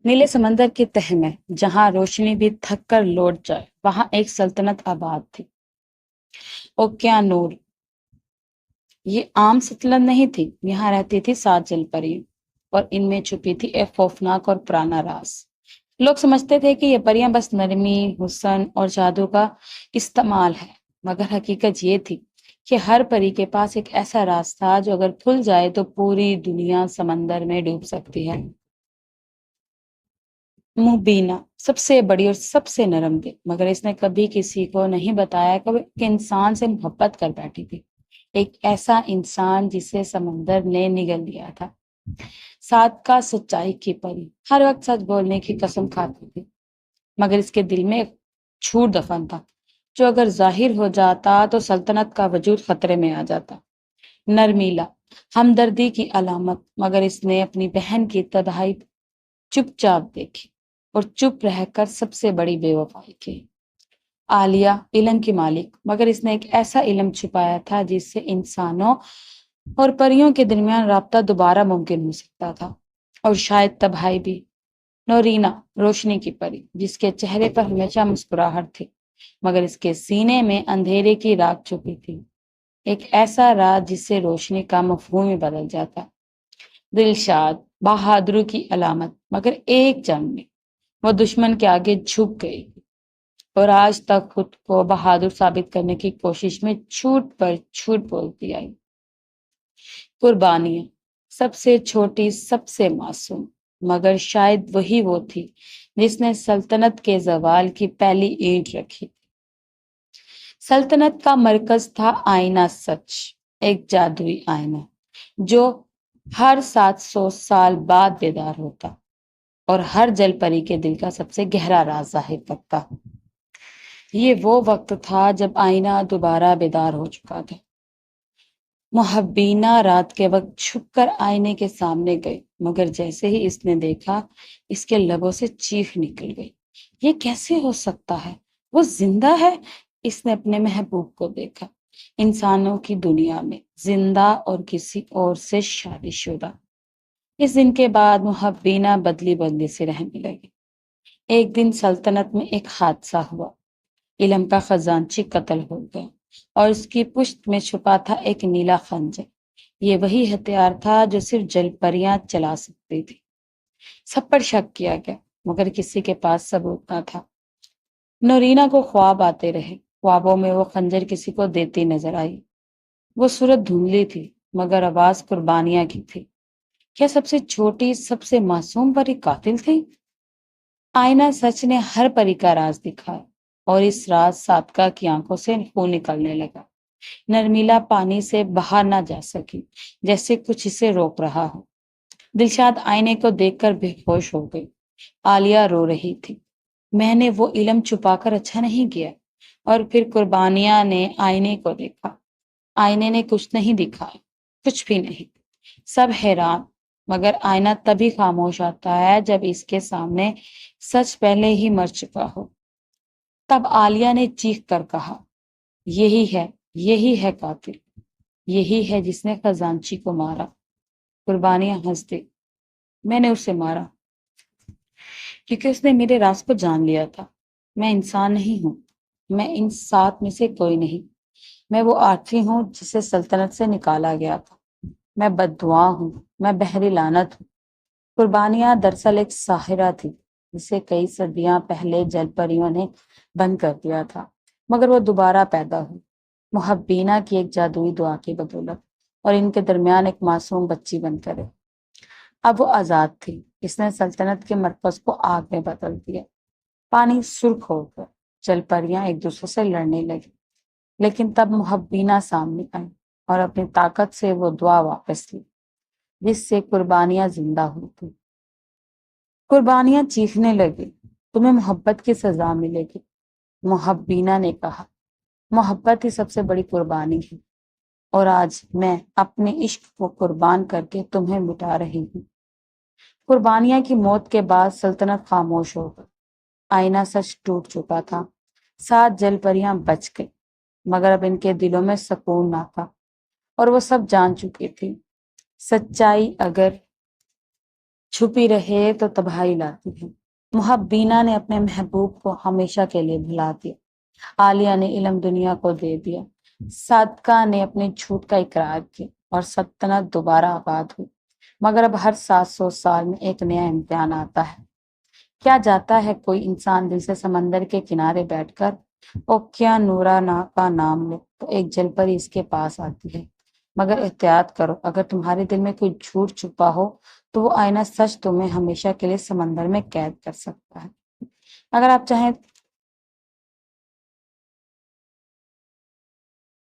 نیلے سمندر کی تہ میں جہاں روشنی بھی تھک کر لوٹ جائے وہاں ایک سلطنت آباد تھی۔ اوکیانور یہ عام سلطنت نہیں تھی، یہاں رہتی تھی 7 جل پریاں اور ان میں چھپی تھی ایک خوفناک اور پرانا راز۔ لوگ سمجھتے تھے کہ یہ پریاں بس نرمی، حسن اور جادو کا استعمال ہے، مگر حقیقت یہ تھی کہ ہر پری کے پاس ایک ایسا راز تھا جو اگر کھل جائے تو پوری دنیا سمندر میں ڈوب سکتی ہے۔ مبینہ سب سے بڑی اور سب سے نرم تھی، مگر اس نے کبھی کسی کو نہیں بتایا کہ وہ ایک انسان سے محبت کر بیٹھی تھی، ایک ایسا انسان جسے سمندر نے نگل لیا تھا۔ سات کا سچائی کی پری ہر وقت سچ بولنے کی قسم کھاتی تھی، مگر اس کے دل میں ایک جھوٹ دفن تھا جو اگر ظاہر ہو جاتا تو سلطنت کا وجود خطرے میں آ جاتا۔ نرمیلا ہمدردی کی علامت، مگر اس نے اپنی بہن کی تباہی چپ چاپ دیکھی اور چپ رہ کر سب سے بڑی بے وفائی کی۔ عالیہ علم کی مالک، مگر اس نے ایک ایسا علم چھپایا تھا جس سے انسانوں اور پریوں کے درمیان رابطہ دوبارہ ممکن ہو سکتا تھا، اور شاید تباہی بھی۔ نورینا روشنی کی پری جس کے چہرے پر ہمیشہ مسکراہٹ تھی، مگر اس کے سینے میں اندھیرے کی راگ چھپی تھی، ایک ایسا راز جس سے روشنی کا مفہوم ہی بدل جاتا۔ دلشاد بہادروں کی علامت، مگر ایک جنگ میں وہ دشمن کے آگے جھک گئی اور آج تک خود کو بہادر ثابت کرنے کی کوشش میں جھوٹ پر جھوٹ بولتی آئی۔ قربانیاں سب سے چھوٹی، سب سے معصوم، مگر شاید وہی وہ تھی جس نے سلطنت کے زوال کی پہلی اینٹ رکھی۔ سلطنت کا مرکز تھا آئینہ سچ، ایک جادوئی آئینہ جو ہر 700 سال بعد بیدار ہوتا اور ہر جل پری کے دل کا سب سے گہرا راز ظاہر کرتا۔ یہ وہ وقت تھا جب آئینہ دوبارہ بیدار ہو چکا تھا۔ محبینہ رات کے وقت چھپ کر آئینے کے سامنے گئی، مگر جیسے ہی اس نے دیکھا اس کے لبوں سے چیخ نکل گئی، یہ کیسے ہو سکتا ہے؟ وہ زندہ ہے۔ اس نے اپنے محبوب کو دیکھا، انسانوں کی دنیا میں زندہ اور کسی اور سے شادی شدہ۔ اس دن کے بعد محبینہ بدلی بدلی سے رہنے لگی۔ ایک دن سلطنت میں ایک حادثہ ہوا، علم کا خزانچی قتل ہو گیا اور اس کی پشت میں چھپا تھا ایک نیلا خنجر۔ یہ وہی ہتھیار تھا جو صرف جل پریاں چلا سکتی تھی۔ سب پر شک کیا گیا، مگر کسی کے پاس ثبوت نہ تھا۔ نورینا کو خواب آتے رہے، خوابوں میں وہ خنجر کسی کو دیتی نظر آئی۔ وہ صورت دھندلی تھی، مگر آواز قربانیاں کی تھی۔ کیا سب سے چھوٹی، سب سے معصوم پری قاتل تھی؟ آئینہ سچ نے ہر پری کا راز دکھایا، اور اس راز صادقہ کی آنکھوں سے خون نکلنے لگا۔ نرمیلا پانی سے باہر نہ جا سکی، جیسے کچھ اسے روک رہا ہو۔ دلشاد آئینے کو دیکھ کر بے ہوش ہو گئی۔ عالیہ رو رہی تھی، میں نے وہ علم چھپا کر اچھا نہیں کیا۔ اور پھر قربانیاں نے آئینے کو دیکھا، آئینے نے کچھ نہیں دکھایا، کچھ بھی نہیں۔ سب حیران، مگر آئینہ تبھی خاموش آتا ہے جب اس کے سامنے سچ پہلے ہی مر چکا ہو۔ تب عالیہ نے چیخ کر کہا، یہی ہے قاتل، یہی ہے جس نے خزانچی کو مارا۔ قربانیاں ہنس دی، میں نے اسے مارا کیونکہ اس نے میرے راز کو جان لیا تھا۔ میں انسان نہیں ہوں، میں ان 7 میں سے کوئی نہیں، میں وہ آٹھویں ہوں جسے سلطنت سے نکالا گیا تھا۔ میں بددعا ہوں، میں بحری لعنت ہوں۔ قربانیاں دراصل ایک ساحرہ تھی جسے کئی صدیاں پہلے جل پریوں نے بند کر دیا تھا، مگر وہ دوبارہ پیدا ہوئی محبینہ کی ایک جادوئی دعا کی بدولت، اور ان کے درمیان ایک معصوم بچی بن کر رہی۔ اب وہ آزاد تھی، اس نے سلطنت کے مرکز کو آگ میں بدل دیا۔ پانی سرخ ہو گیا، جل پریاں ایک دوسرے سے لڑنے لگی، لیکن تب محبینہ سامنے آئی اور اپنی طاقت سے وہ دعا واپس لی جس سے قربانیاں زندہ ہوئی تھی۔ قربانیاں چیخنے لگی، تمہیں محبت کی سزا ملے گی۔ محبینہ نے کہا، محبت ہی سب سے بڑی قربانی ہے، اور آج میں اپنے عشق کو قربان کر کے تمہیں مٹا رہی ہوں۔ قربانیاں کی موت کے بعد سلطنت خاموش ہو گئی، آئینہ سچ ٹوٹ چکا تھا۔ 7 جل پریاں بچ گئی، مگر اب ان کے دلوں میں سکون نہ تھا، اور وہ سب جان چکی تھی، سچائی اگر چھپی رہے تو تباہی لاتی ہے۔ محبینہ نے اپنے محبوب کو ہمیشہ کے لیے بھلا دیا۔ عالیہ نے علم دنیا کو دے دیا۔ صادقہ نے اپنے جھوٹ کا اقرار کیا اور سلطنت دوبارہ آباد ہوئی۔ مگر اب ہر 700 سال میں ایک نیا امتحان آتا ہے۔ کیا جاتا ہے کوئی انسان دل سے سمندر کے کنارے بیٹھ کر او کیا نورا کا نام لے تو ایک جل پری اس کے پاس آتی ہے۔ مگر احتیاط کرو، اگر تمہارے دل میں کوئی جھوٹ چھپا ہو تو وہ آئینہ سچ تمہیں ہمیشہ کے لیے سمندر میں قید کر سکتا ہے۔ اگر آپ چاہیں